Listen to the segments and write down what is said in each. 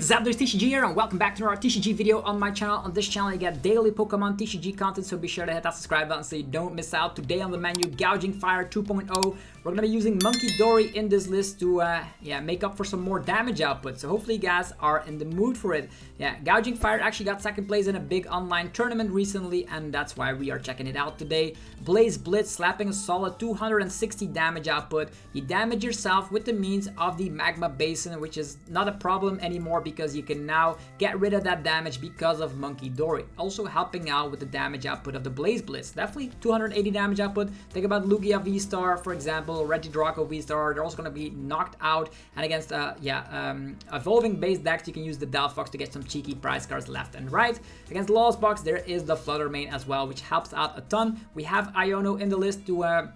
Zapdos TCG here, and welcome back to another TCG video on my channel. On this channel you get daily Pokemon TCG content, so be sure to hit that subscribe button so you don't miss out. Today on the menu, Gouging Fire 2.0. We're going to be using Munkidori in this list to make up for some more damage output. So hopefully you guys are in the mood for it. Yeah, Gouging Fire actually got second place in a big online tournament recently, and that's why we are checking it out today. Blaze Blitz, slapping a solid 260 damage output. You damage yourself with the means of the Magma Basin, which is not a problem anymore because you can now get rid of that damage because of Munkidori. Also helping out with the damage output of the Blaze Blitz. Definitely 280 damage output. Think about Lugia VSTAR, for example, Regidrago VSTAR. They're also going to be knocked out. And against evolving base decks, you can use the Delphox to get some cheeky prize cards left and right. Against Lost Box, there is the Flutter Mane as well, which helps out a ton. We have Iono in the list to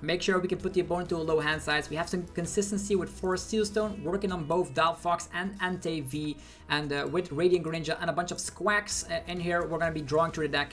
make sure we can put the opponent to a low hand size. We have some consistency with Forest Sealstone, working on both Delphox and Entei V, and with Radiant Greninja and a bunch of Squawks in here. We're going to be drawing through the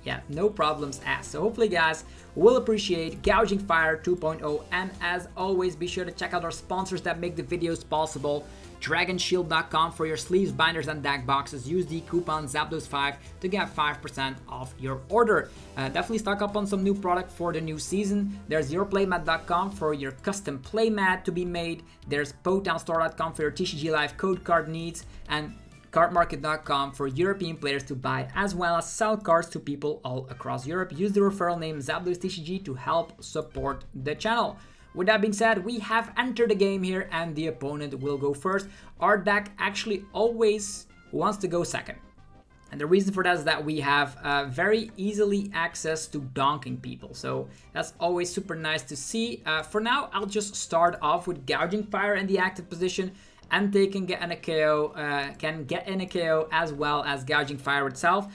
deck, no problems asked. So hopefully guys will appreciate Gouging Fire 2.0, and as always, be sure to check out our sponsors that make the videos possible. DragonShield.com for your sleeves, binders, and deck boxes. Use the coupon Zapdos5 to get 5% off your order. Definitely stock up on some new product for the new season. There's YourPlaymat.com for your custom playmat to be made. There's PotownStore.com for your TCG Live code card needs, and Cardmarket.com for European players to buy as well as sell cards to people all across Europe. Use the referral name ZapdosTCG to help support the channel. With that being said, we have entered the game here and the opponent will go first. Our deck actually always wants to go second. And the reason for that is that we have very easily access to donking people. So that's always super nice to see. For now, I'll just start off with Gouging Fire in the active position. Entei can get in a KO, as well as Gouging Fire itself.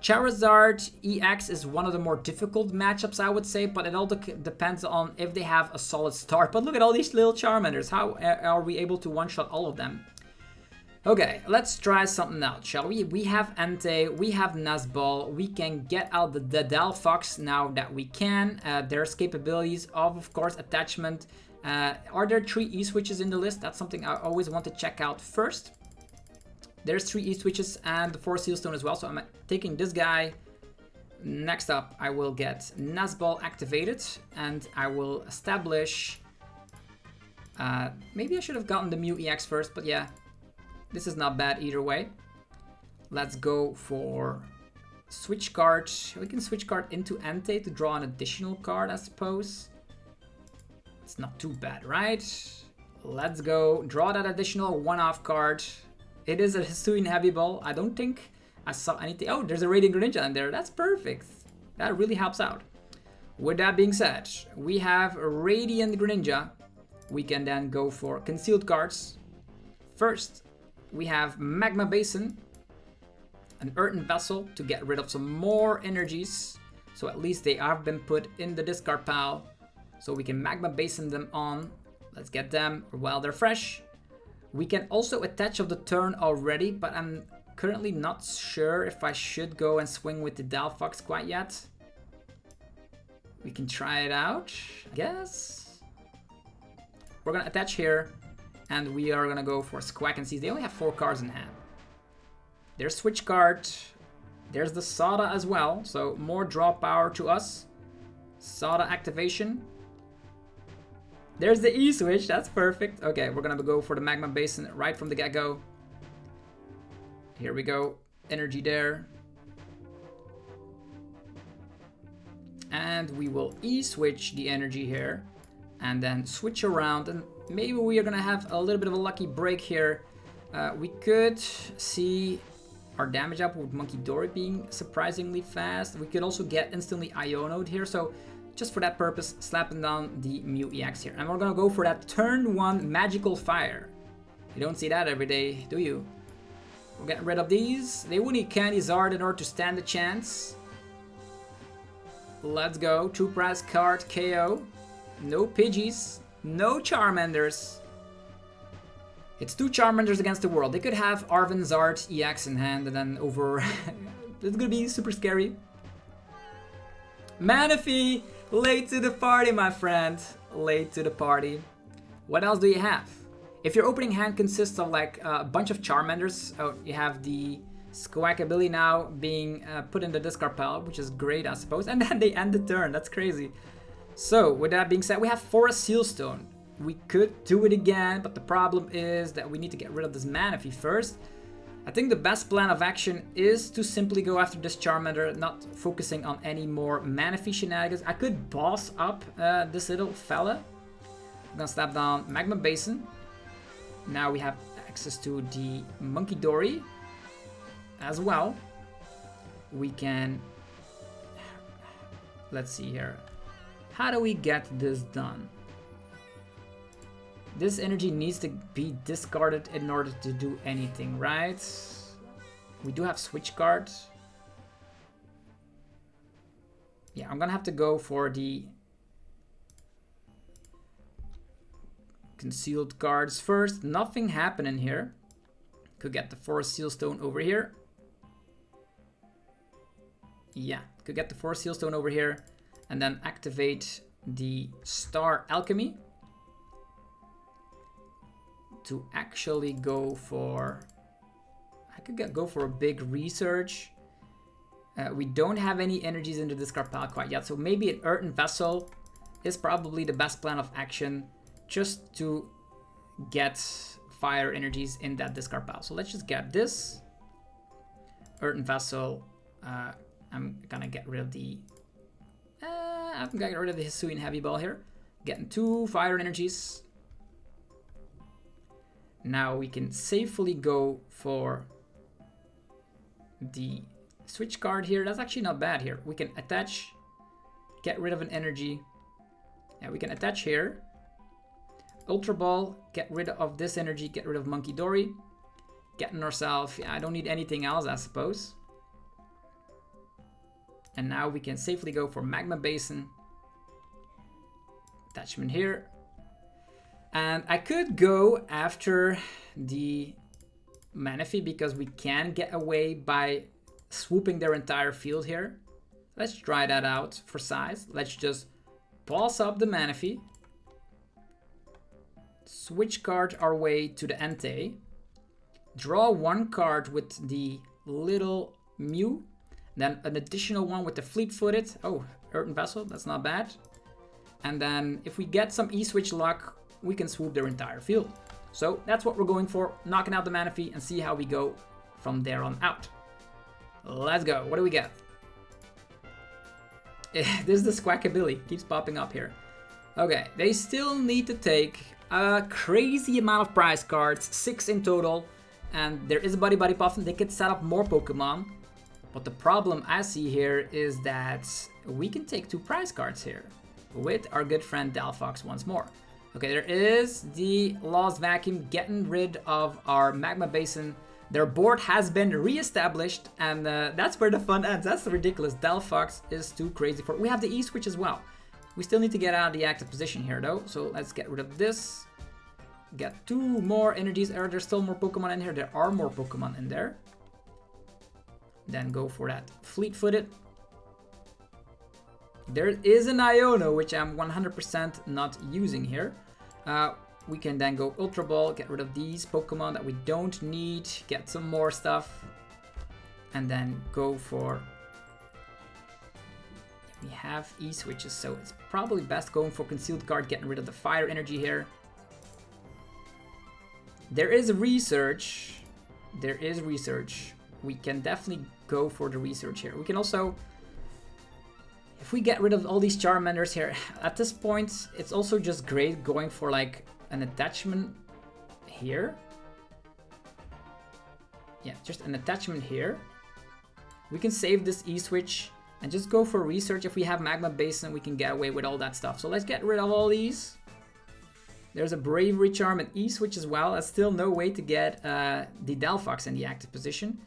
Charizard EX is one of the more difficult matchups, I would say, but it all depends on if they have a solid start. But look at all these little Charmanders. How are we able to one-shot all of them? Okay, let's try something out, shall we? We have Entei, we have Nuzball, we can get out the Delphox now that we can. There's capabilities of course, attachment. Are there 3 E-switches in the list? That's something I always want to check out first. There's 3 E-switches and the Forest Sealstone as well, so I'm taking this guy. Next up, I will get Nuzball activated, and I will establish... maybe I should have gotten the Mew EX first, but yeah, this is not bad either way. Let's go for switch card. We can switch card into Entei to draw an additional card, I suppose. It's not too bad, right? Let's go draw that additional one-off card. It is a Hisuian Heavy Ball. I don't think I saw anything. Oh, there's a Radiant Greninja in there. That's perfect. That really helps out. With that being said, we have a Radiant Greninja. We can then go for concealed cards. First, we have Magma Basin, an Earthen Vessel to get rid of some more energies. So at least they have been put in the discard pile. So we can Magma Basin them on. Let's get them while they're fresh. We can also attach of the turn already, but I'm currently not sure if I should go and swing with the Delphox quite yet. We can try it out, I guess. We're gonna attach here, and we are gonna go for Squawk and Seize. They only have 4 cards in hand. There's switch card. There's the Sada as well, so more draw power to us. Sada activation. There's the E-switch, that's perfect. Okay, we're gonna go for the Magma Basin right from the get-go. Here we go, energy there. And we will E-switch the energy here, and then switch around, and maybe we are gonna have a little bit of a lucky break here. We could see our damage up with Munkidori being surprisingly fast. We could also get instantly Iono'd here, so just for that purpose, slapping down the Mew EX here. And we're gonna go for that turn 1 Magical Fire. You don't see that every day, do you? We're getting rid of these. They will need Charizard in order to stand a chance. Let's go. True prize card KO. No Pidgeys. No Charmanders. It's 2 Charmanders against the world. They could have Arven Zard EX in hand and then over... It's gonna be super scary. Manaphy! Late to the party, my friend. Late to the party. What else do you have? If your opening hand consists of like a bunch of Charmanders, oh, you have the Squawkabilly now being put in the discard pile, which is great, I suppose. And then they end the turn. That's crazy. So, with that being said, we have Forest Sealstone. We could do it again, but the problem is that we need to get rid of this Manaphy first. I think the best plan of action is to simply go after this Charmander, not focusing on any more Manaphy shenanigans. I could boss up this little fella. I'm gonna slap down Magma Basin. Now we have access to the Munkidori as well. We can... Let's see here. How do we get this done? This energy needs to be discarded in order to do anything, right? We do have switch cards. Yeah, I'm gonna have to go for the concealed cards first. Nothing happening here. Could get the Forest Sealstone over here. Yeah, could get the Forest Sealstone over here. And then activate the Star Alchemy. To actually go for... I could go for a big research. We don't have any energies in the discard pile quite yet. So maybe an Earthen Vessel is probably the best plan of action. Just to get fire energies in that discard pile. So let's just get this. Earthen Vessel. I'm gonna get rid of the... I'm gonna get rid of the Hisuian Heavy Ball here. Getting 2 fire energies. Now we can safely go for the switch card here. That's actually not bad here. We can attach, get rid of an energy. Yeah, we can attach here. Ultra Ball, get rid of this energy, get rid of Munkidori. Getting ourselves, yeah, I don't need anything else, I suppose. And now we can safely go for Magma Basin. Attachment here. And I could go after the Manaphy because we can get away by swooping their entire field here. Let's try that out for size. Let's just boss up the Manaphy. Switch card our way to the Entei. Draw 1 card with the little Mew. Then an additional one with the Fleet-footed. Oh, Earthen Vessel, that's not bad. And then if we get some E-switch luck, we can swoop their entire field. So that's what we're going for. Knocking out the Manaphy and see how we go from there on out. Let's go. What do we get? This is the Squawkabilly. Keeps popping up here. Okay, they still need to take a crazy amount of prize cards. 6 in total. And there is a Buddy Puff and they can set up more Pokemon. But the problem I see here is that we can take 2 prize cards here with our good friend Delphox once more. Okay, there is the Lost Vacuum getting rid of our Magma Basin. Their board has been re-established and that's where the fun ends. That's ridiculous. Delphox is too crazy for it. We have the E-switch as well. We still need to get out of the active position here though. So let's get rid of this. Get 2 more energies. Are there still more Pokemon in here? There are more Pokemon in there. Then go for that Fleet-footed. There is an Iono, which I'm 100% not using here. We can then go Ultra Ball, get rid of these Pokemon that we don't need, get some more stuff. And then go for... We have E-switches, so it's probably best going for Concealed Card, getting rid of the fire energy here. There is research. There is research. We can definitely go for the research here. We can also... If we get rid of all these Charmanders here, at this point, it's also just great going for like an attachment here. Yeah, just an attachment here. We can save this E-switch and just go for research. If we have Magma Basin, we can get away with all that stuff. So let's get rid of all these. There's a Bravery Charm and E-switch as well. That's still no way to get the Delphox in the active position.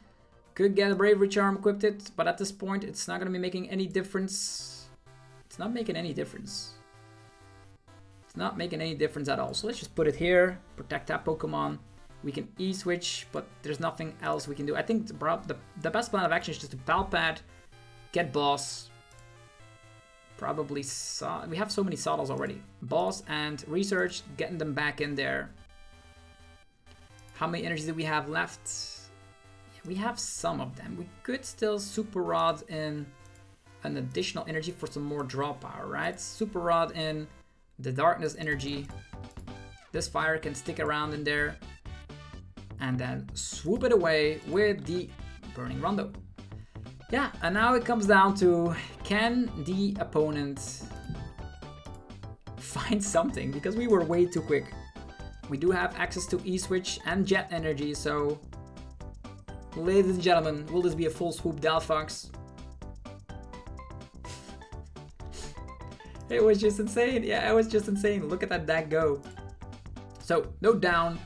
Could get a Bravery Charm equipped it, but at this point it's not going to be making any difference. It's not making any difference. It's not making any difference at all. So let's just put it here, protect that Pokemon. We can E-switch, but there's nothing else we can do. I think the best plan of action is just to Palpad, get Boss. Probably we have so many Saddles already. Boss and Research, getting them back in there. How many energies do we have left? We have some of them. We could still Super Rod in an additional energy for some more draw power, right? Super Rod in the darkness energy. This fire can stick around in there. And then swoop it away with the Burning Rondo. Yeah, and now it comes down to, can the opponent find something? Because we were way too quick. We do have access to E-Switch and Jet Energy, so ladies and gentlemen, will this be a full swoop Delphox? It was just insane. Yeah, it was just insane. Look at that deck go. So, no down.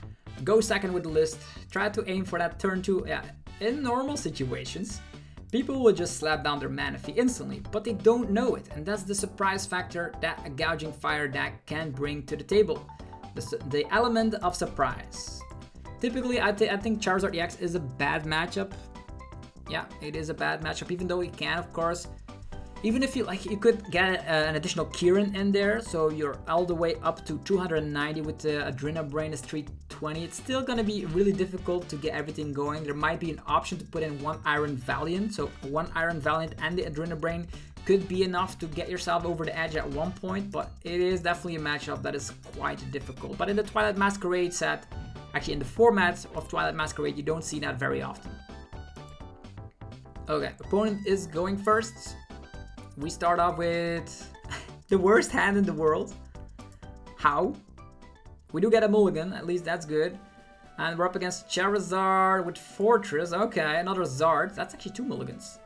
Go second with the list. Try to aim for that turn 2. Yeah, in normal situations, people will just slap down their Manaphy instantly, but they don't know it. And that's the surprise factor that a Gouging Fire deck can bring to the table. The element of surprise. Typically, I think Charizard EX is a bad matchup. Yeah, it is a bad matchup, even though you can, of course. Even if you could get an additional Kieran in there, so you're all the way up to 290 with the Adrenabrain is 320. It's still gonna be really difficult to get everything going. There might be an option to put in one Iron Valiant, so one Iron Valiant and the Adrenabrain could be enough to get yourself over the edge at one point, but it is definitely a matchup that is quite difficult. But in the Twilight Masquerade set, actually in the format of Twilight Masquerade, you don't see that very often. Okay, opponent is going first. We start off with the worst hand in the world. How? We do get a mulligan, at least that's good. And we're up against Charizard with Forretress. Okay, another Zard. That's actually 2 mulligans.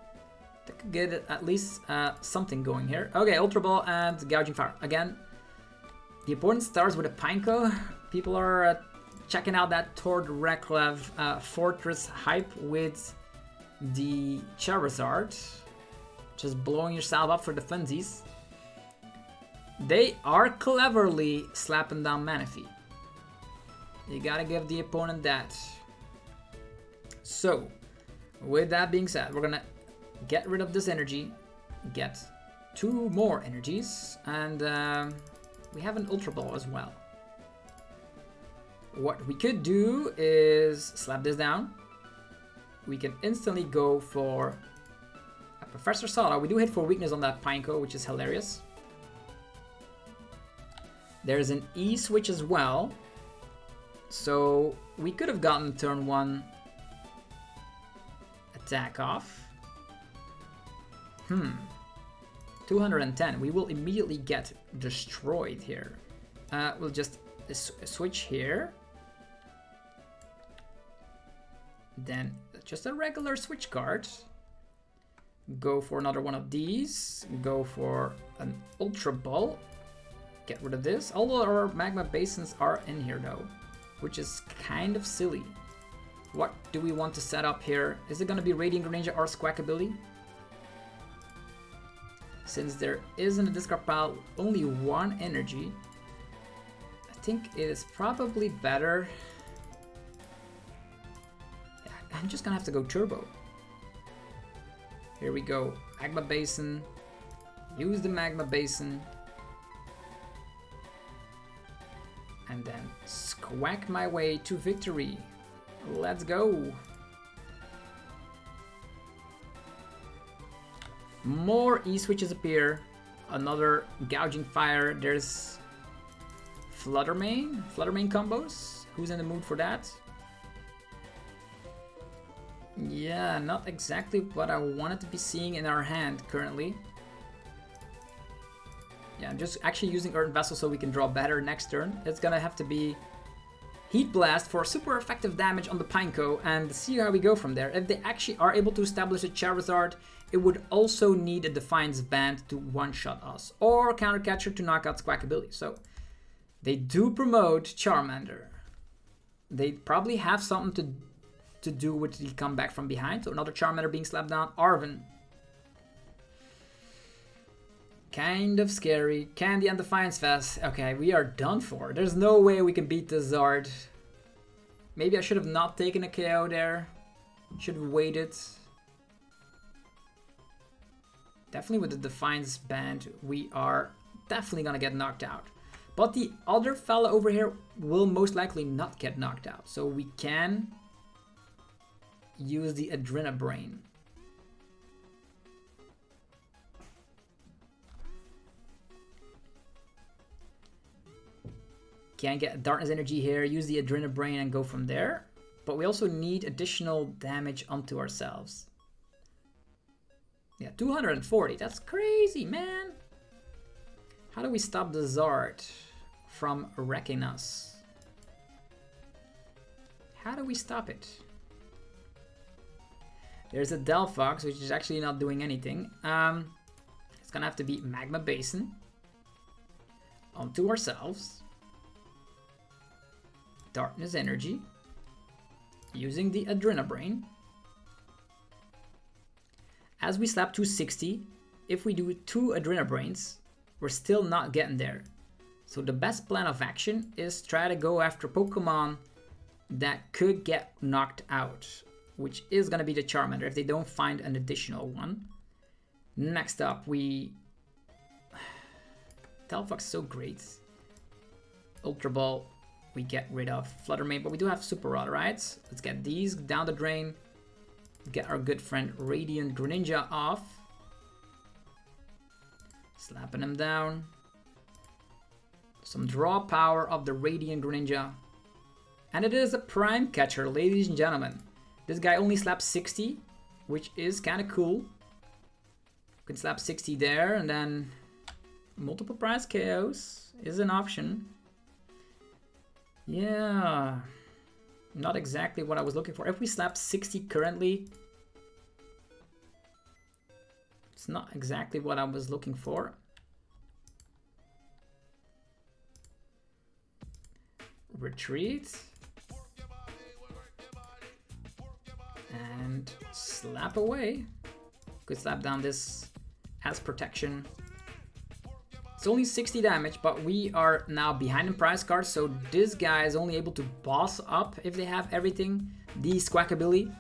That could get at least something going here. Okay, Ultra Ball and Gouging Fire. Again, the opponent starts with a Pineco. People are checking out that Tord Reklev Forretress hype with the Charizard. Just blowing yourself up for the funsies. They are cleverly slapping down Manaphy. You gotta give the opponent that. So, with that being said, we're gonna get rid of this energy, get 2 more energies, and we have an Ultra Ball as well. What we could do is slap this down. We can instantly go for Professor Sada. We do hit for weakness on that Pineco, which is hilarious. There's an E-Switch as well. So we could have gotten turn 1 attack off. 210. We will immediately get destroyed here. We'll just switch here. Then just a regular switch card. Go for another one of these. Go for an Ultra Ball. Get rid of this. All our Magma Basins are in here though, which is kind of silly. What do we want to set up here? Is it going to be Radiant Greninja or Squawkabilly? Since there is in the discard pile only 1 energy, I think it is probably better. I'm just going to have to go Turbo. Here we go, Magma Basin, use the Magma Basin, and then squack my way to victory. Let's go. More E-Switches appear, another Gouging Fire, there's Flutter Mane combos, who's in the mood for that? Yeah, not exactly what I wanted to be seeing in our hand currently. Yeah, I'm just actually using Earth Vessel so we can draw better next turn. It's gonna have to be Heat Blast for super effective damage on the Pineco and see how we go from there. If they actually are able to establish a Charizard, it would also need a Defiance Band to one-shot us, or Counter Catcher to knock out Squawkabilly. So they do promote Charmander. They probably have something to do with the comeback from behind. So another Charmander being slapped down. Arven. Kind of scary. Candy and Defiance Vest. Okay, we are done for. There's no way we can beat this Zard. Maybe I should have not taken a KO there. Should have waited. Definitely with the Defiance Band, we are definitely gonna get knocked out. But the other fella over here will most likely not get knocked out. So we can use the Adrenabrain. Can get Darkness Energy here, use the Adrenabrain and go from there. But we also need additional damage onto ourselves. Yeah, 240, that's crazy, man. How do we stop the Zard from wrecking us? How do we stop it? There's a Delphox, which is actually not doing anything. It's gonna have to be Magma Basin onto ourselves. Darkness Energy. Using the Adrenabrain. As we slap 260, if we do 2 Adrenabrains, we're still not getting there. So the best plan of action is try to go after Pokemon that could get knocked out, which is going to be the Charmander if they don't find an additional one. Next up, Delphox is so great. Ultra Ball, we get rid of Flutter Mane, but we do have Super Rod, right? Let's get these down the drain. Get our good friend Radiant Greninja off. Slapping him down. Some draw power of the Radiant Greninja. And it is a Prime Catcher, ladies and gentlemen. This guy only slaps 60, which is kind of cool. You can slap 60 there, and then multiple prize KOs is an option. Yeah, not exactly what I was looking for. If we slap 60 currently, it's not exactly what I was looking for. Retreat. And slap away. Could slap down this as protection. It's only 60 damage, but we are now behind in prize cards, so this guy is only able to boss up if they have everything. The Squawkabilly.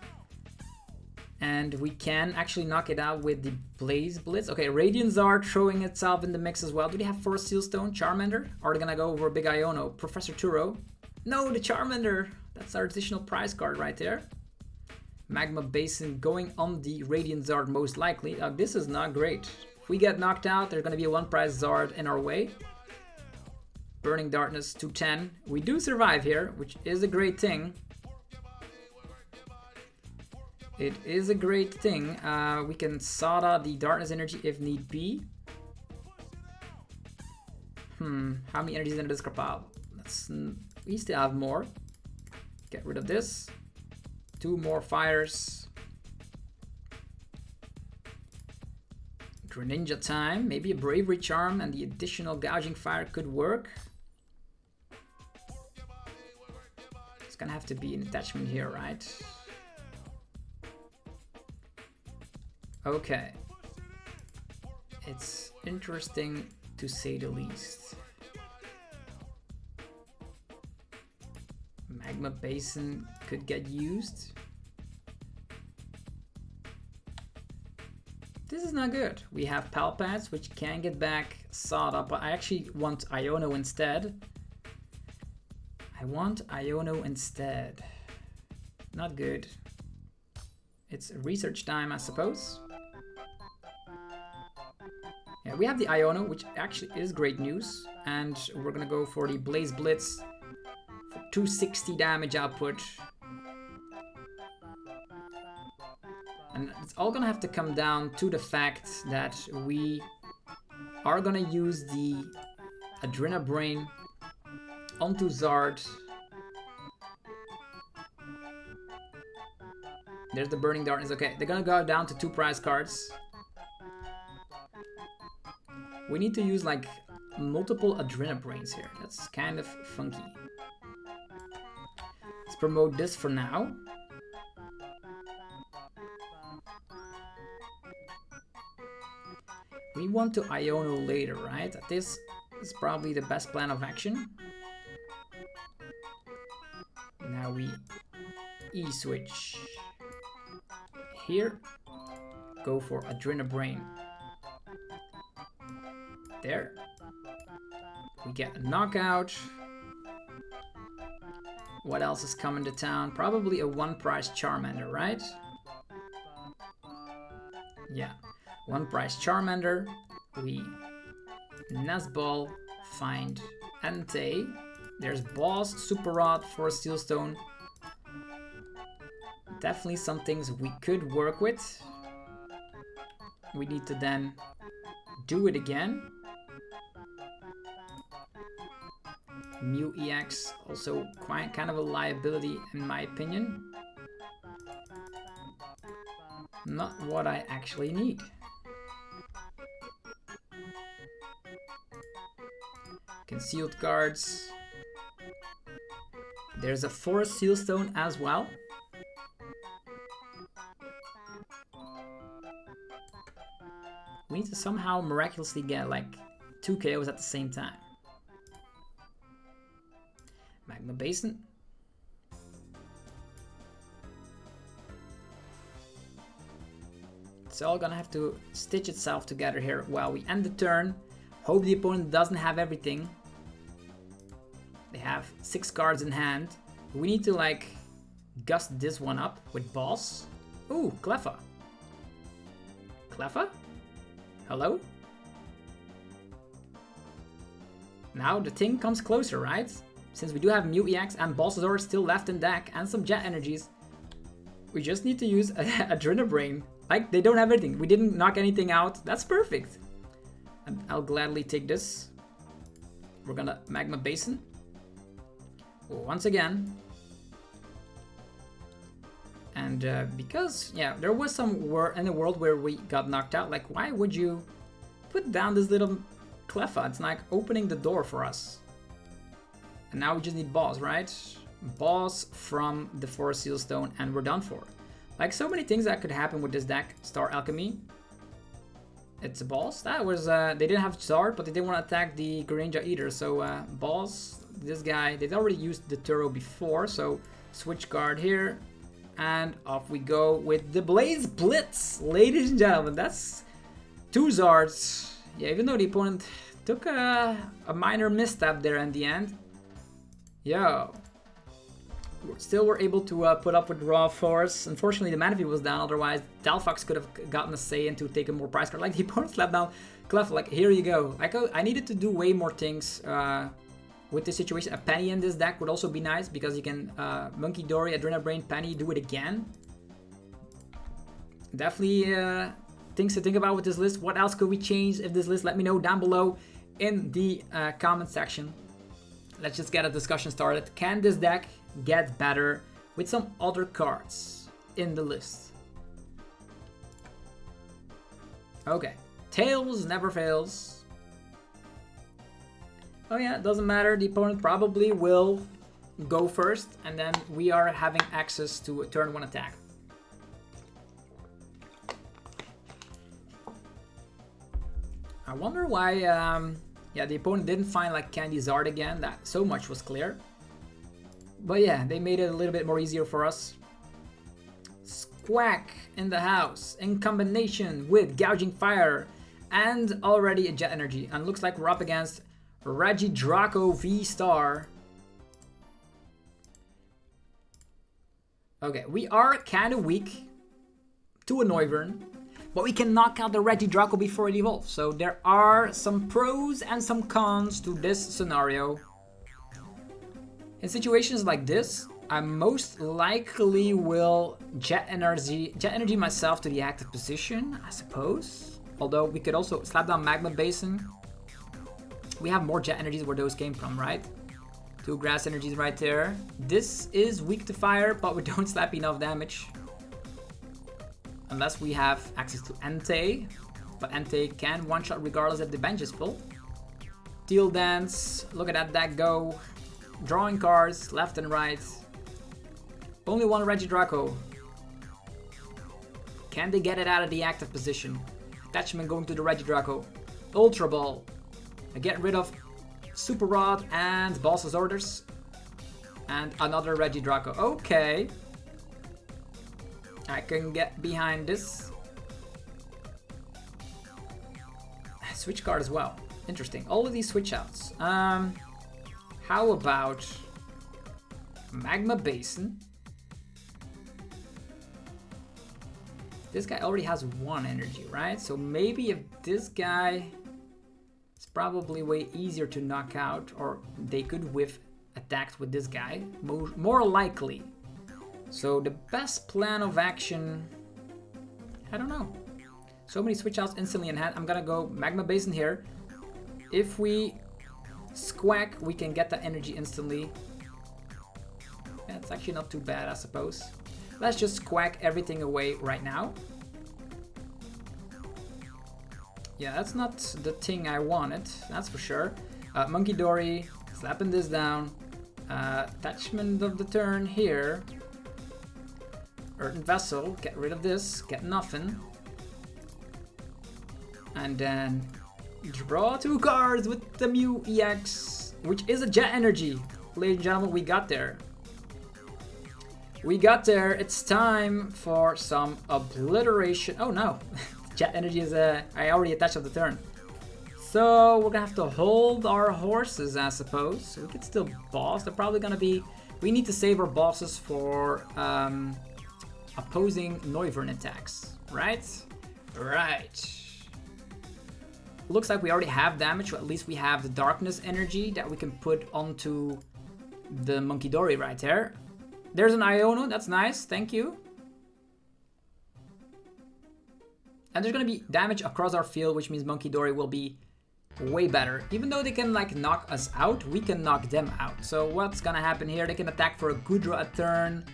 And we can actually knock it out with the Blaze Blitz. Okay, Radiant Zard throwing itself in the mix as well. Do they have Forest Seal Stone? Charmander? Or are they gonna go over Big Iono? Professor Turo? No, the Charmander! That's our additional prize card right there. Magma Basin going on the Radiant Zard most likely. This is not great. If we get knocked out, there's going to be a 1 prize Zard in our way. Burning Darkness 210. We do survive here, which is a great thing. It is a great thing. We can Sada the Darkness Energy if need be. How many energies in this pile? We still have more. Get rid of this. 2 more fires. Greninja time, maybe a Bravery Charm and the additional Gouging Fire could work. It's gonna have to be an attachment here, right? Okay. It's interesting to say the least. Magma Basin could get used. This is not good. We have Palpats, which can get back Sada, but I actually want Iono instead. I want Iono instead. Not good. It's research time, I suppose. Yeah, we have the Iono, which actually is great news. And we're gonna go for the Blaze Blitz for 260 damage output. And it's all gonna have to come down to the fact that we are gonna use the Adrenabrain onto Zard. There's the Burning Darkness. Okay, they're gonna go down to 2 prize cards. We need to use like multiple Adrenabrains here. That's kind of funky. Let's promote this for now. We want to Iono later, right? This is probably the best plan of action. Now we E-switch here. Go for Adrenabrain. There. We get a knockout. What else is coming to town? Probably a one-price Charmander, right? Yeah, one-price Charmander. We Nest Ball, find Entei. There's Boss, Super Rod, Forest Steel Stone. Definitely some things we could work with. We need to then do it again. Mew EX, also quite kind of a liability in my opinion. Not what I actually need. Concealed cards. There's a Forest Seal Stone as well. We need to somehow miraculously get like 2 KOs at the same time. Magma Basin. It's all gonna have to stitch itself together here while we end the turn. Hope the opponent doesn't have everything. They have 6 cards in hand. We need to like gust this one up with Boss. Ooh, Cleffa. Cleffa? Hello? Now the thing comes closer, right? Since we do have Mew EX and Bulbasaur still left in deck and some Jet Energies, we just need to use a Brain. Like, they don't have anything. We didn't knock anything out. That's perfect. And I'll gladly take this. We're gonna Magma Basin. Once again. And because, yeah, there was some in the world where we got knocked out. Like, why would you put down this little Cleffa? It's like opening the door for us. And now we just need Boss, right? Boss from the Forest Seal Stone, and we're done for. Like, so many things that could happen with this deck. Star Alchemy. It's a Boss. That was, they didn't have Zard, but they didn't want to attack the Greninja either. So, Boss, this guy, they've already used the Turo before. So, switch card here. And off we go with the Blaze Blitz. Ladies and gentlemen, that's 2 Zards. Yeah, even though the opponent took a minor misstep there in the end. Yo. Still were able to put up with raw force. Unfortunately, the mana fee was down. Otherwise, Delphox could have gotten a say into taking more price card. Like, the opponent slapped down Clef. Like, here you go. Like, I needed to do way more things with this situation. A Penny in this deck would also be nice because you can Munkidori, Adrenabrain, Penny, do it again. Definitely things to think about with this list. What else could we change if this list? Let me know down below in the comment section. Let's just get a discussion started. Can this deck get better with some other cards in the list? Okay, Tails never fails. Oh yeah, it doesn't matter. The opponent probably will go first, and then we are having access to a turn 1 attack. I wonder why, yeah, the opponent didn't find like Candy Zard again. That so much was clear. But yeah, they made it a little bit more easier for us. Squawk in the house in combination with Gouging Fire and already a Jet Energy. And looks like we're up against Regidrago VSTAR. Okay, we are kind of weak to a Noivern, but we can knock out the Regidrago before it evolves. So there are some pros and some cons to this scenario. In situations like this, I most likely will Jet Energy myself to the active position, I suppose. Although we could also slap down Magma Basin. We have more Jet Energies where those came from, right? 2 Grass Energies right there. This is weak to fire, but we don't slap enough damage. Unless we have access to Entei. But Entei can one-shot regardless if the bench is full. Steel Dance, look at that deck go. Drawing cards left and right. Only 1 Regidrago. Can they get it out of the active position? Attachment going to the Regidrago. Ultra Ball. Get rid of Super Rod and Boss's Orders. And another Regidrago. Okay. I can get behind this. Switch card as well. Interesting. All of these switch outs. How about Magma Basin? This guy already has 1 energy, right? So maybe if this guy is probably way easier to knock out, or they could whiff attacks with this guy, more likely. So the best plan of action, I don't know. So many switch outs instantly in hand. I'm gonna go Magma Basin here. If we Squawk, we can get the energy instantly. Yeah, it's actually not too bad, I suppose. Let's just Squawk everything away right now. Yeah, that's not the thing I wanted, that's for sure. Munkidori, slapping this down. Attachment of the turn here. Earthen Vessel, get rid of this, get nothing. And then draw 2 cards with the Mew EX, which is a Jet Energy. Ladies and gentlemen, we got there. We got there. It's time for some obliteration. Oh no, Jet Energy is I already attached on the turn. So we're gonna have to hold our horses, I suppose. We could still boss. They're probably gonna be. We need to save our bosses for opposing Noivern attacks, right? Right. Looks like we already have damage, or at least we have the darkness energy that we can put onto the Munkidori right there. There's an Iono, that's nice, thank you. And there's gonna be damage across our field, which means Munkidori will be way better. Even though they can like knock us out, we can knock them out. So what's gonna happen here? They can attack for a Goodra a turn.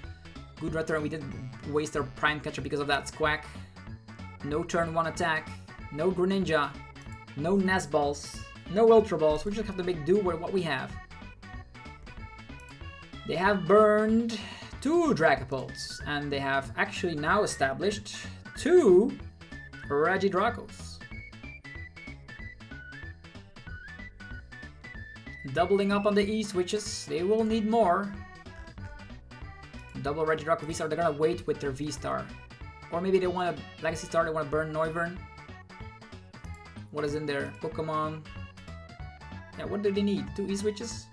Goodra turn, we didn't waste our Prime Catcher because of that Squawk. No turn 1 attack, no Greninja. No Nest Balls, no Ultra Balls, we just have to make do with what we have. They have burned 2 Dragapults, and they have actually now established 2 Regidragos. Doubling up on the E-switches, they will need more. Double Regidrago VSTAR, they're gonna wait with their VSTAR. Or maybe they want a Legacy Star, they want to burn Noivern. What is in there? Pokemon. Yeah, what do they need? 2 E-switches?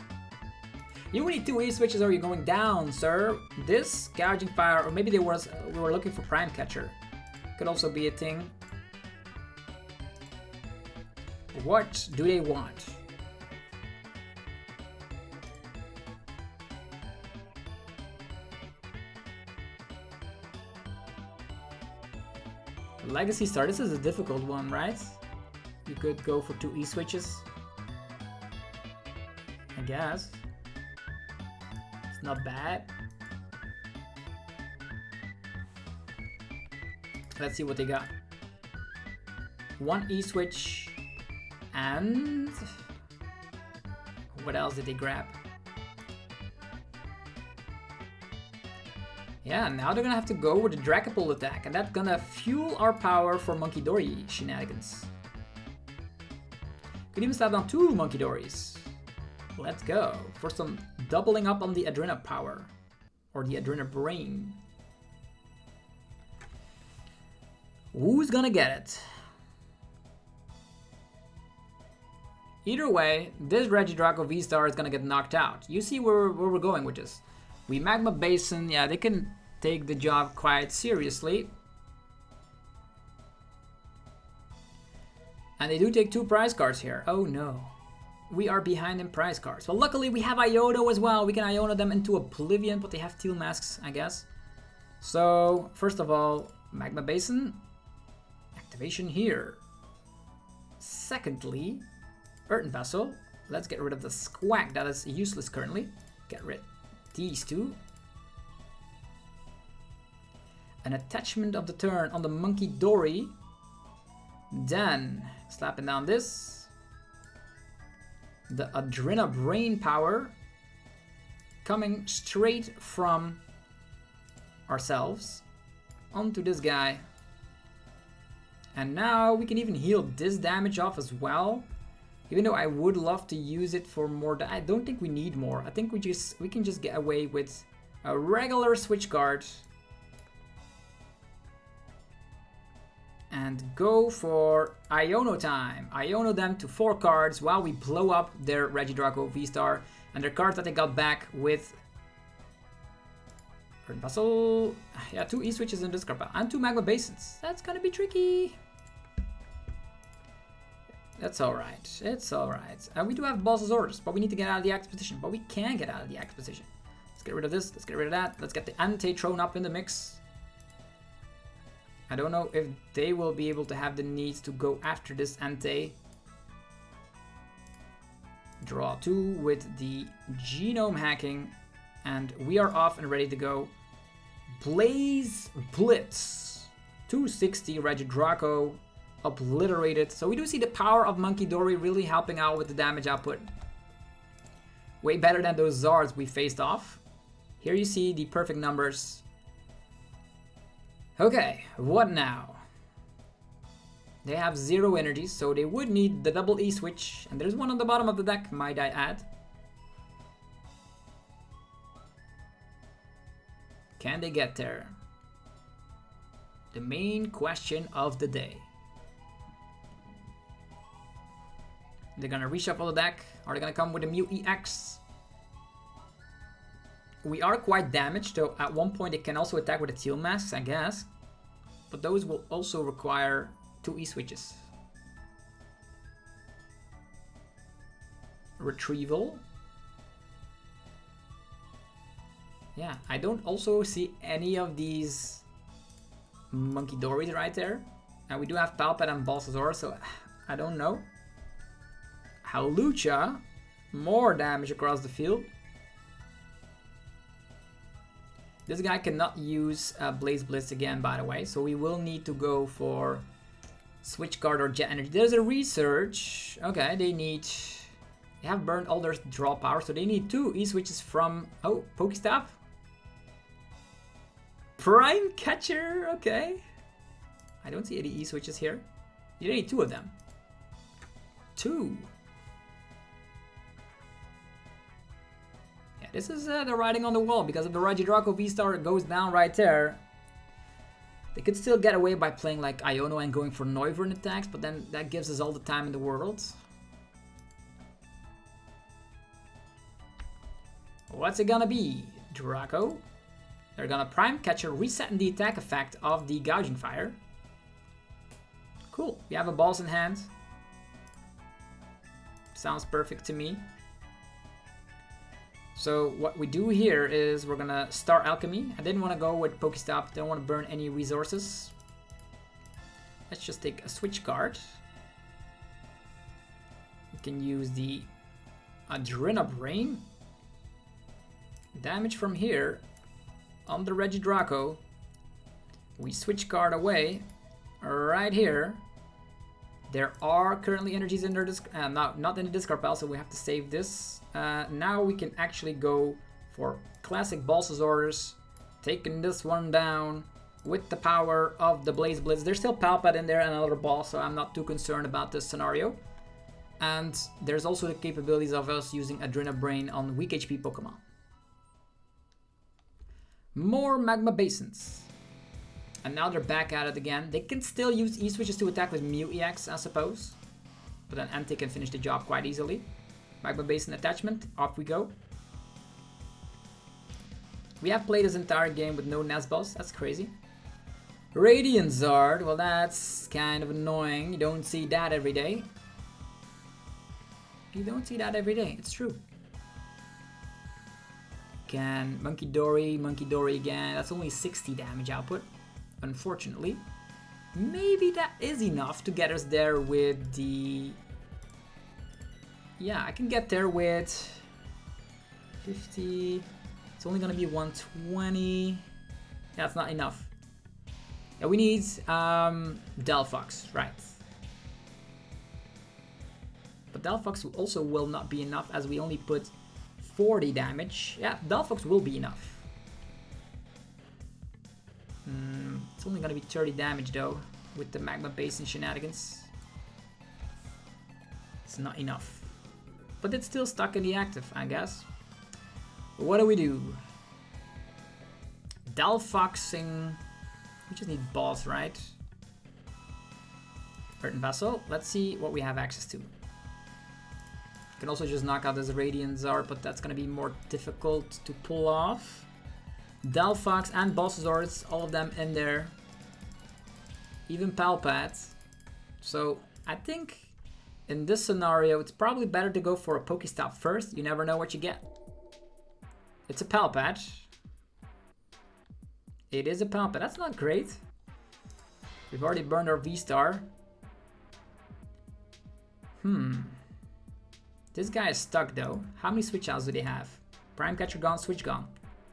You need 2 E-switches or you're going down, sir. This Gouging Fire, or maybe we were looking for Prime Catcher. Could also be a thing. What do they want? Legacy Star, this is a difficult one, right? You could go for 2 E-switches, I guess. It's not bad. Let's see what they got. 1 E-switch, and what else did they grab? Yeah, now they're gonna have to go with the Dragapult attack, and that's gonna fuel our power for Munkidori shenanigans. Could even slap down 2 Munkidoris. Let's go for some doubling up on the Adrena power, or the Adrena brain. Who's gonna get it? Either way, this Regidrago VSTAR is gonna get knocked out. You see where we're going with this. We Magma Basin, yeah, they can take the job quite seriously. And they do take 2 prize cards here. Oh no. We are behind in prize cards. Well, luckily we have Iono as well. We can Iono them into Oblivion, but they have Teal Masks, I guess. So, first of all, Magma Basin. Activation here. Secondly, Earthen Vessel. Let's get rid of the Squawk that is useless currently. Get rid of these 2. An attachment of the turn on the Munkidori. Then, slapping down this. The Adrena Brain power. Coming straight from ourselves onto this guy. And now we can even heal this damage off as well. Even though I would love to use it for more, I don't think we need more. I think we can just get away with a regular switch card. and go for Iono time. Iono them to 4 cards while we blow up their Regidrago VSTAR and their cards that they got back with Puzzle. Yeah, 2 E-switches in this card pile and 2 Magma Basins. That's gonna be tricky. That's alright. It's alright. And we do have Boss's Orders, but we need to get out of the axe position. But we can get out of the axe position. Let's get rid of this. Let's get rid of that. Let's get the Entei thrown up in the mix. I don't know if they will be able to have the needs to go after this Entei. Draw 2 with the Genome Hacking. And we are off and ready to go. Blaze Blitz. 260 Regidrago. Obliterated. So we do see the power of Munkidori really helping out with the damage output. Way better than those Zards we faced off. Here you see the perfect numbers. Okay, what now? They have 0 energies, so they would need the double E switch. And there's one on the bottom of the deck, might I add. Can they get there? The main question of the day. They're gonna reshuffle the deck. Are they gonna come with a Mew EX? We are quite damaged, though at one point it can also attack with the Teal Masks, I guess. But those will also require 2 E-switches. Retrieval. Yeah, I don't also see any of these Munkidoris right there. And we do have Palpet and Balsazor, so I don't know. Hawlucha, more damage across the field. This guy cannot use Blaze Blitz again, by the way, so we will need to go for Switch Card or Jet Energy. There's a Research. Okay, they have burned all their draw power, so they need 2 E-switches from, oh, Pokestop. Prime Catcher, okay. I don't see any E-switches here. You need 2 of them. 2. Yeah, this is the writing on the wall, because if the Regidrago VSTAR goes down right there, they could still get away by playing like Iono and going for Noivern attacks, but then that gives us all the time in the world. What's it gonna be? Draco. They're gonna Prime Catcher, resetting the attack effect of the Gouging Fire. Cool. We have a Balls in hand. Sounds perfect to me. So what we do here is we're gonna Star Alchemy. I didn't want to go with Pokestop. Don't want to burn any resources. Let's just take a switch card. We can use the Adrenabrain. Damage from here on the Regidrago. We switch card away right here. There are currently energies in their not in the discard pile, so we have to save this. Now we can actually go for classic Boss's Orders, taking this one down with the power of the Blaze Blitz. There's still Palpet in there and another boss, so I'm not too concerned about this scenario. And there's also the capabilities of us using Adrenabrain on weak HP Pokemon. More Magma Basins. And now they're back at it again. They can still use E-switches to attack with Mew EX, I suppose. But then Entei can finish the job quite easily. Magma Basin attachment, off we go. We have played this entire game with no Nesboss, that's crazy. Radiant Zard, well that's kind of annoying. You don't see that every day. You don't see that every day, it's true. Can Munkidori again. That's only 60 damage output, unfortunately. Maybe that is enough to get us there with the... Yeah, I can get there with 50. It's only gonna be 120. That's not enough. Yeah, we need Delphox, right. But Delphox also will not be enough as we only put 40 damage. Yeah, Delphox will be enough. It's only gonna be 30 damage though, with the Magma Basin shenanigans. It's not enough. But it's still stuck in the active, I guess. What do we do? Delphoxing. We just need boss, right? Earthen Vessel. Let's see what we have access to. Can also just knock out this Radiant Zard, but that's gonna be more difficult to pull off. Delphox and Bulbasaur's, all of them in there. Even Palpat. So I think in this scenario, it's probably better to go for a Pokestop first. You never know what you get. It's a Palpat. It is a Palpat. That's not great. We've already burned our VSTAR. This guy is stuck though. How many switch outs do they have? Prime Catcher gone, Switch gone.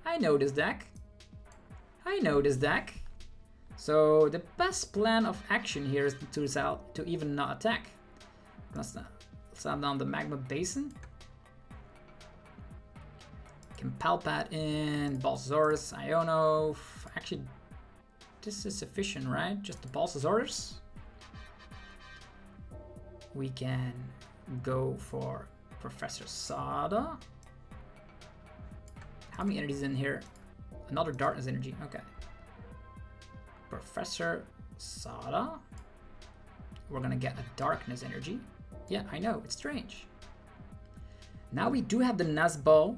I know this deck. I know this deck. So the best plan of action here is to even not attack. Let's slam down the Magma Basin. Can Palpat in, Bulbasaurus, Iono. Actually, this is sufficient, right? Just the Bulbasaurus. We can go for Professor Sada. How many energies in here? Another Darkness energy, okay. Professor Sada. We're gonna get a Darkness energy. Yeah, I know, it's strange. Now we do have the Nazball.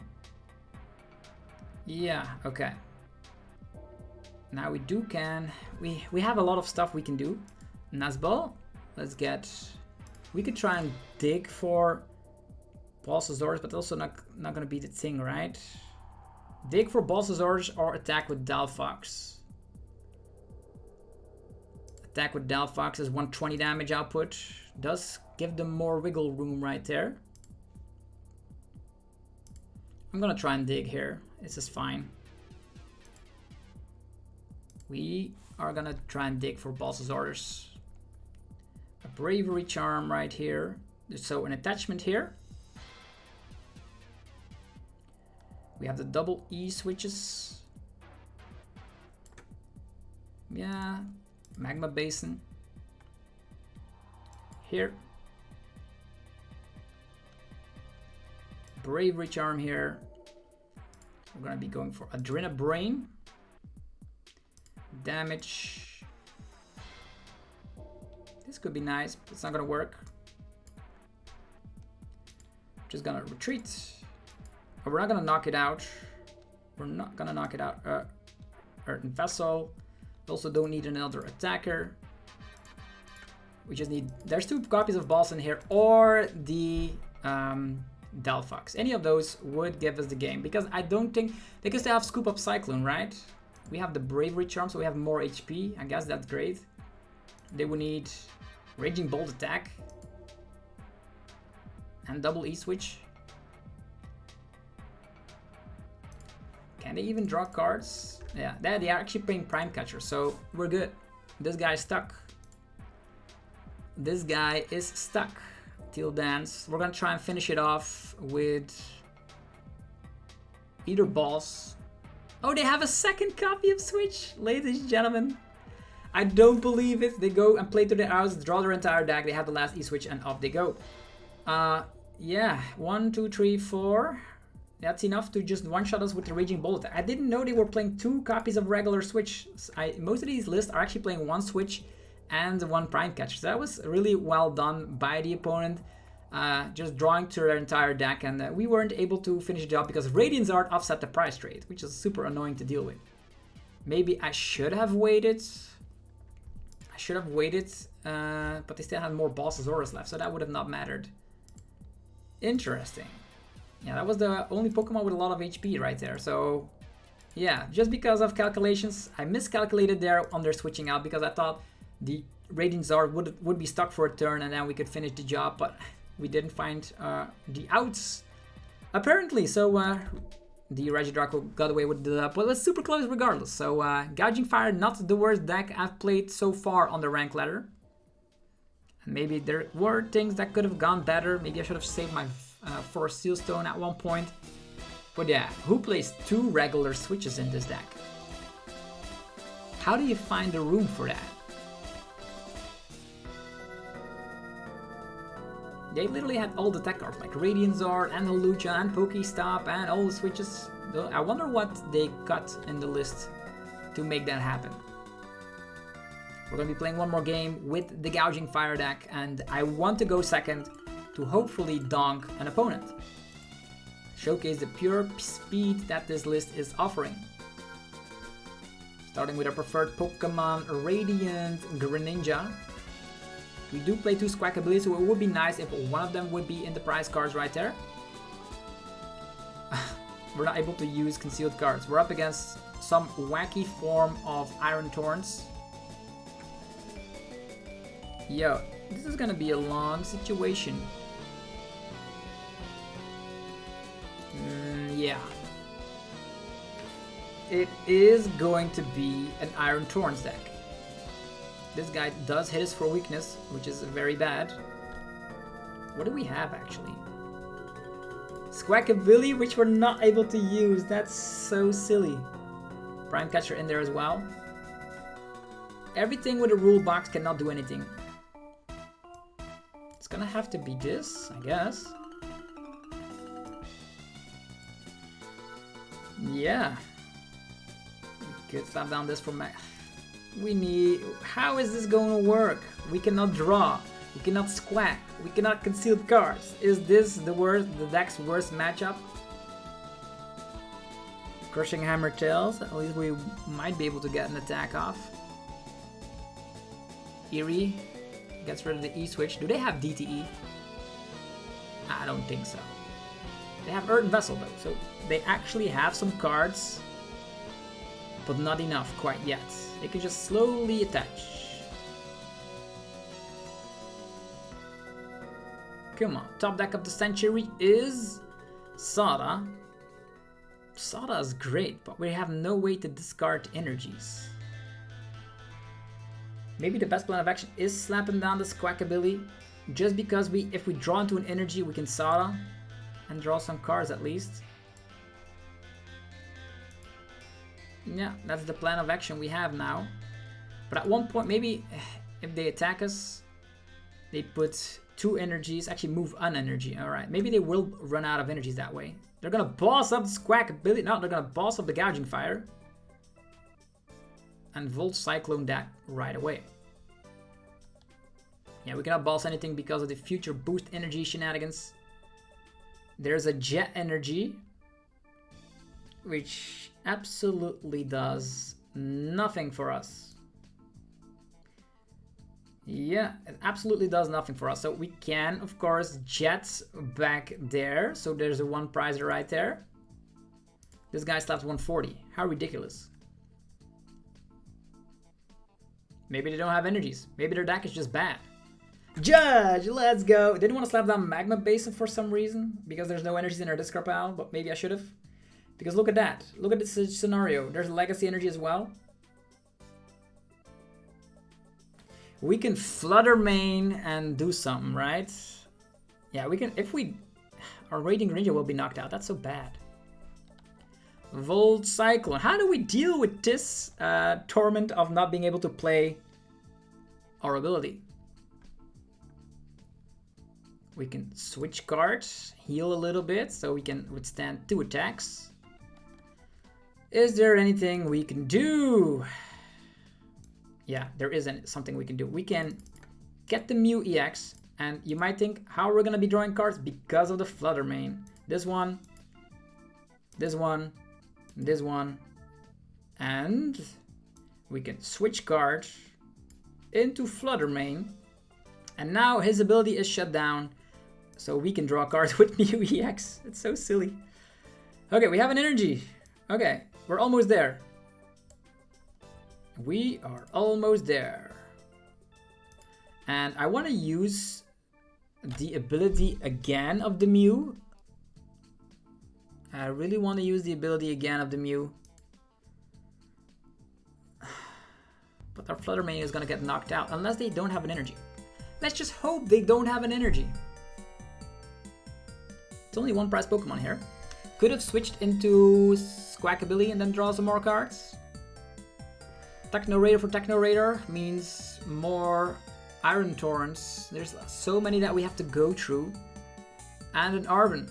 Yeah, okay. Now we have a lot of stuff we can do. Nazball, let's get... We could try and dig for Bulbasaurus, but also not gonna be the thing, right? Dig for Bulbasaurus or attack with Delphox. Attack with Delphox is 120 damage output. Does give them more wiggle room right there. I'm gonna try and dig here. This is fine. We are gonna try and dig for Bulbasaurus. A Bravery Charm right here. So an attachment here. We have the double E switches. Yeah, Magma Basin. Here. Bravery Charm here. We're gonna be going for Adrena Brain. Damage. This could be nice, but it's not gonna work. Just gonna retreat. But we're not gonna knock it out. We're not gonna knock it out. Earthen Vessel. We also don't need another attacker. We just need... There's 2 copies of Balls in here, or the Delphox. Any of those would give us the game, because I don't think... They can still have Scoop Up Cyclone, right? We have the Bravery Charm, so we have more HP. I guess that's great. They would need Raging Bolt attack. And double E-switch. Can they even draw cards? Yeah, they are actually playing Prime Catcher, so we're good. This guy is stuck. This guy is stuck. Till Dance. We're gonna try and finish it off with either Boss. Oh, they have a second copy of Switch, ladies and gentlemen. I don't believe it. They go and play to their house, draw their entire deck. They have the last E-switch, and off they go. Yeah, 1, 2, 3, 4. That's enough to just one-shot us with the Raging Bolt. I didn't know they were playing 2 copies of regular Switch. Most of these lists are actually playing 1 Switch and 1 Prime Catcher. So that was really well done by the opponent. Just drawing to their entire deck, and we weren't able to finish the job because Radiant Zard offset the price trade, which is super annoying to deal with. Maybe I should have waited. But they still had more Bulbasaurus left, so that would have not mattered. Interesting. Yeah, that was the only Pokemon with a lot of HP right there. So, yeah, just because of calculations, I miscalculated there on their switching out because I thought the Radiant Zard would be stuck for a turn and then we could finish the job, but we didn't find the outs, apparently. So, the Regidrago got away with the but it was super close regardless. So, Gouging Fire, not the worst deck I've played so far on the rank ladder. And maybe there were things that could have gone better. Maybe I should have saved my Forest Seal Stone at one point. But yeah, who plays 2 regular switches in this deck? How do you find the room for that? They literally had all the tech cards, like Radiant Zard and Holucha and Pokestop and all the switches. I wonder what they cut in the list to make that happen. We're going to be playing one more game with the Gouging Fire deck, and I want to go second to hopefully donk an opponent. Showcase the pure speed that this list is offering. Starting with our preferred Pokemon, Radiant Greninja. We do play 2 Squawkabilly, so it would be nice if one of them would be in the prize cards right there. We're not able to use concealed cards. We're up against some wacky form of Iron Torrents. Yo, this is gonna be a long situation. Yeah. It is going to be an Iron Torrents deck. This guy does hit us for weakness, which is very bad. What do we have actually? Squawkabilly, which we're not able to use. That's so silly. Prime Catcher in there as well. Everything with a rule box cannot do anything. It's gonna have to be this, I guess. Yeah. We could slap down this for Max. We need... How is this going to work? We cannot draw. We cannot squack. We cannot conceal cards. Is this the deck's worst matchup? Crushing Hammer Tails. At least we might be able to get an attack off. Eerie gets rid of the E-switch. Do they have DTE? I don't think so. They have Earthen Vessel though, so they actually have some cards, but not enough quite yet. They can just slowly attach. Come on, top deck of the century is Sada. Sada is great, but we have no way to discard energies. Maybe the best plan of action is slapping down the Squawkabilly, just because if we draw into an energy, we can Sada and draw some cards at least. Yeah, that's the plan of action we have now. But at one point, maybe if they attack us, they put 2 energies, actually move an energy. Alright, maybe they will run out of energies that way. They're gonna boss up the Squawkabilly. No, they're gonna boss up the Gouging Fire. And Volt Cyclone that right away. Yeah, we cannot boss anything because of the future boost energy shenanigans. There's a Jet Energy, which absolutely does nothing for us. Yeah, it absolutely does nothing for us. So we can, of course, Jet back there. So there's a 1 prizer right there. This guy slaps 140. How ridiculous. Maybe they don't have energies. Maybe their deck is just bad. Judge, let's go. Didn't want to slap down Magma Basin for some reason, because there's no energies in our discard pile, but maybe I should have. Because look at that. Look at this scenario. There's Legacy energy as well. We can Flutter Mane and do something, right? Yeah, we can. If we... Our Radiant Greninja will be knocked out. That's so bad. Volt Cyclone. How do we deal with this torment of not being able to play our ability? We can switch cards, heal a little bit, so we can withstand 2 attacks. Is there anything we can do? Yeah, there isn't something we can do. We can get the Mew EX, and you might think, how are we going to be drawing cards? Because of the Flutter Mane. This one, this one, this one, and we can switch cards into Flutter Mane, and now his ability is shut down, so we can draw cards with Mew EX. It's so silly. Okay, we have an energy. Okay, we're almost there. We are almost there. And I want to use the ability again of the Mew. I really want to use the ability again of the Mew. But our Flutter Mane is going to get knocked out unless they don't have an energy. Let's just hope they don't have an energy. It's only 1 prize Pokemon here. Could have switched into Squawkabilly and then draw some more cards. Techno Raider for Techno Raider means more Iron Torrents. There's so many that we have to go through. And an Arven.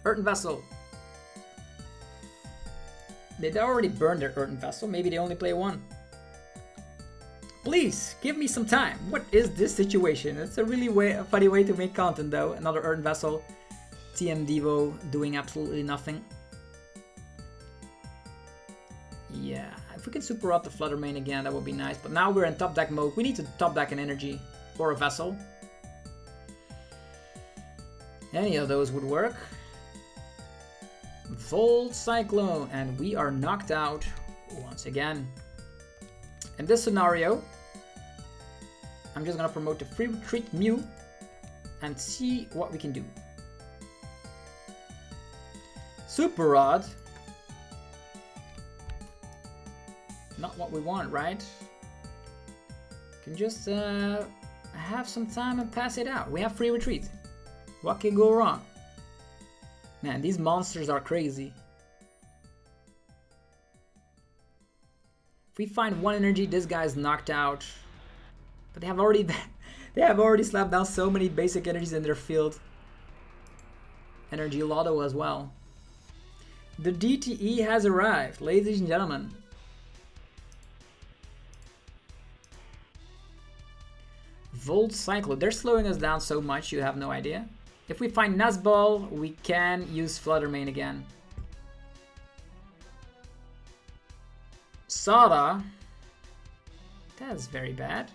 Earthen Vessel. They already burned their Earthen Vessel. Maybe they only play 1. Please, give me some time. What is this situation? It's a really funny way to make content though. Another Earth Vessel. TM Devo doing absolutely nothing. Yeah, if we can super up the Flutter Mane again, that would be nice. But now we're in top deck mode. We need to top deck an energy or a vessel. Any of those would work. Volt Cyclone, and we are knocked out once again. In this scenario, I'm just gonna promote the free retreat Mew and see what we can do. Super Rod. Not what we want, right? Can just have some time and pass it out. We have free retreat. What can go wrong? Man, these monsters are crazy. If we find one energy, this guy's knocked out. But they have already slapped down so many basic energies in their field. Energy Lotto as well. The DTE has arrived, ladies and gentlemen. Volt Cyclone. They're slowing us down so much, you have no idea. If we find Nazball, we can use Flutter Mane again. Sada. That's very bad.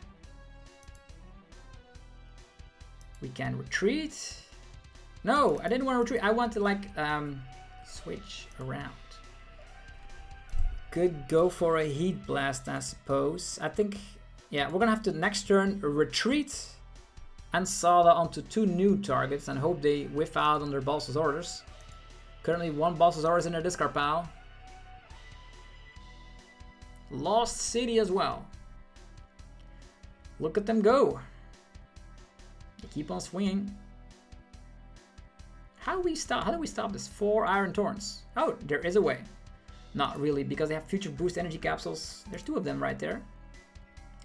We can retreat. No, I didn't want to retreat. I want to like switch around. Could go for a Heat Blast, I suppose. I think, yeah, we're gonna have to next turn retreat and Sada onto 2 new targets and hope they whiff out on their Balsasaurus. Currently 1 Balsasaurus in their discard pile. Lost City as well. Look at them go. They keep on swinging. How do we stop this? 4 Iron Thorns. Oh, there is a way. Not really, because they have future boost energy capsules. There's 2 of them right there.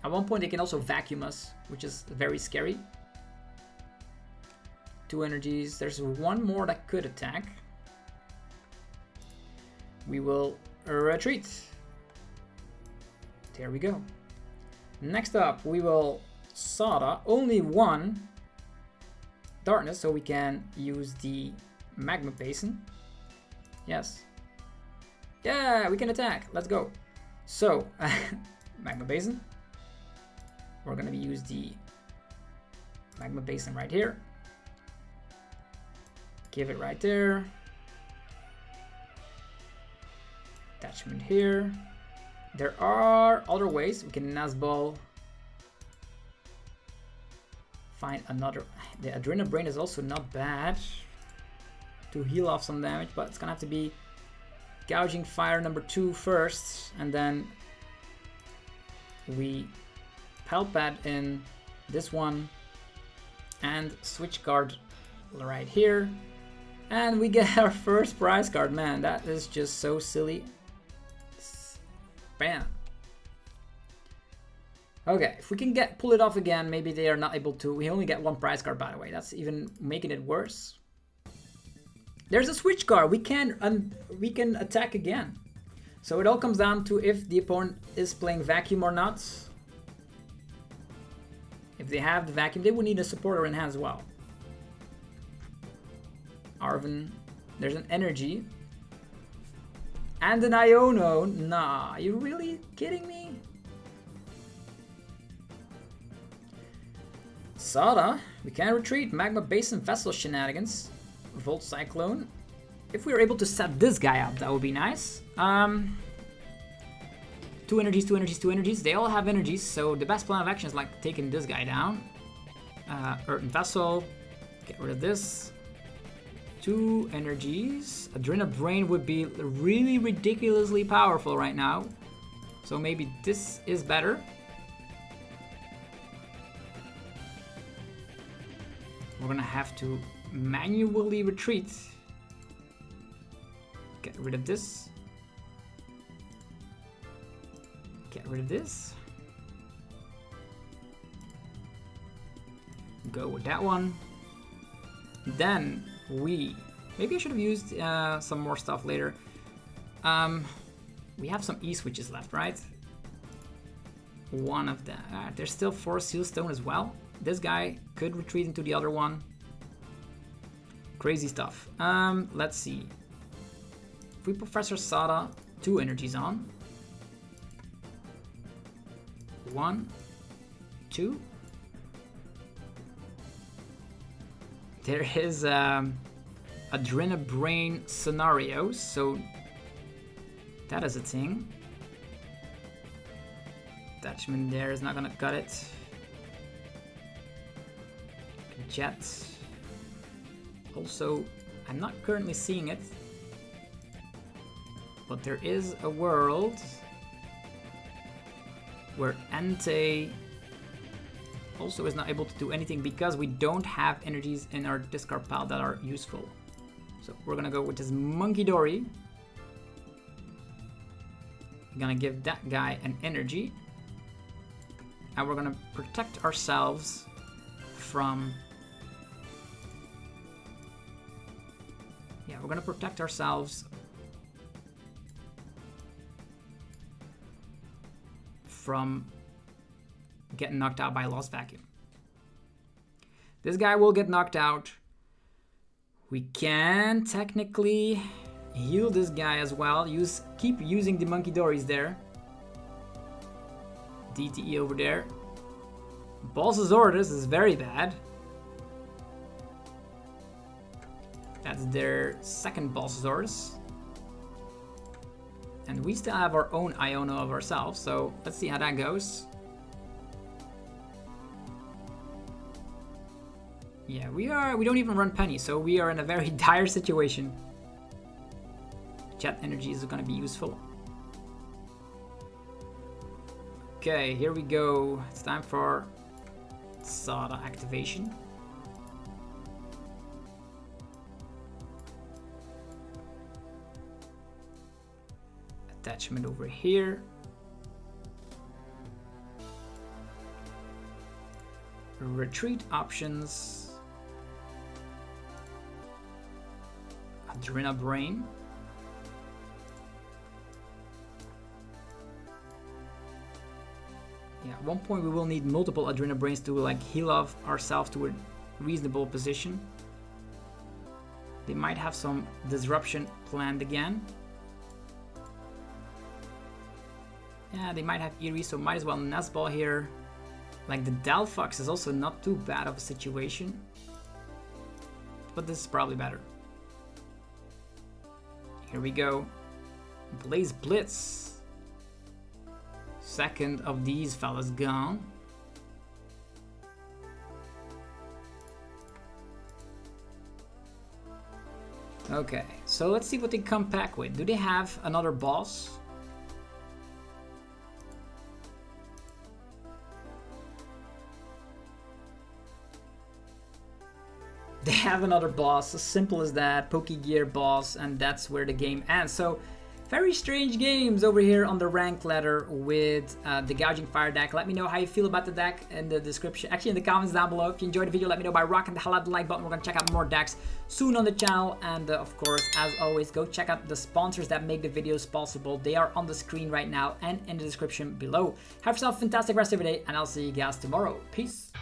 At one point they can also vacuum us, which is very scary. 2 energies. There's 1 more that could attack. We will retreat. There we go. Next up, we will Sada. Only 1 darkness, so we can use the Magma Basin. Yes. Yeah, we can attack. Let's go. So, Magma Basin. We're gonna use the Magma Basin right here. Give it right there. Attachment here. There are other ways. We can Nazball. Find another. The Adrenal Brain is also not bad to heal off some damage, but it's gonna have to be Gouging Fire number 2 first, and then we Palpad in this one and switch card right here, and we get our first prize card. Man, that is just so silly. Bam. Okay, if we can pull it off again, maybe they are not able to. We only get 1 prize card, by the way. That's even making it worse. There's a switch card. We can attack again. So it all comes down to if the opponent is playing vacuum or not. If they have the vacuum, they would need a supporter in hand as well. Arven, there's an energy. And an Iono. Nah, you really kidding me? Sada, we can retreat. Magma Basin Vessel shenanigans. Volt Cyclone. If we were able to set this guy up, that would be nice. 2 energies, 2 energies, 2 energies. They all have energies, so the best plan of action is like taking this guy down. Earthen Vessel. Get rid of this. 2 energies. Adrenal Brain would be really ridiculously powerful right now. So maybe this is better. We're gonna have to manually retreat. Get rid of this. Get rid of this. Go with that one. Then maybe I should have used some more stuff later. We have some E switches left, right? one of them. There's still 4 Seal Stone as well. This guy could retreat into the other one. Crazy stuff. Let's see. If we Professor Sada, 2 energies on. 1, 2. There is Brain scenarios, so that is a thing. Attachment there is not gonna cut it. Jet. Also, I'm not currently seeing it, but there is a world where Entei also is not able to do anything because we don't have energies in our discard pile that are useful. So we're gonna go with this Munkidori. We're gonna give that guy an energy. And we're gonna protect ourselves from... Yeah, we're gonna protect ourselves from getting knocked out by Lost Vacuum. This guy will get knocked out. We can technically heal this guy as well. Keep using the Munkidoris there. DTE over there. Balsasaurus is very bad. That's their second Balsasaurus. And we still have our own Iono of ourselves, so let's see how that goes. Yeah, we don't even run Penny, so we are in a very dire situation. Jet energy is gonna be useful. Okay, here we go. It's time for Sada activation. Attachment over here. Retreat options. Brain. Yeah, at one point we will need multiple Brains to like heal off ourselves to a reasonable position. They might have some disruption planned again. Yeah, they might have Eerie, so might as well Nest Ball here. Like the Delphox is also not too bad of a situation. But this is probably better. Here we go. Blaze Blitz. Second of these fellas gone. Okay, so let's see what they come back with. Do they have another boss? They have another boss, as simple as that, Pokegear boss, and that's where the game ends. So, very strange games over here on the rank ladder with the Gouging Fire deck. Let me know how you feel about the deck in the description, actually in the comments down below. If you enjoyed the video, let me know by rocking the hell out of the like button. We're gonna check out more decks soon on the channel, and of course, as always, go check out the sponsors that make the videos possible. They are on the screen right now and in the description below. Have yourself a fantastic rest of your day, and I'll see you guys tomorrow. Peace.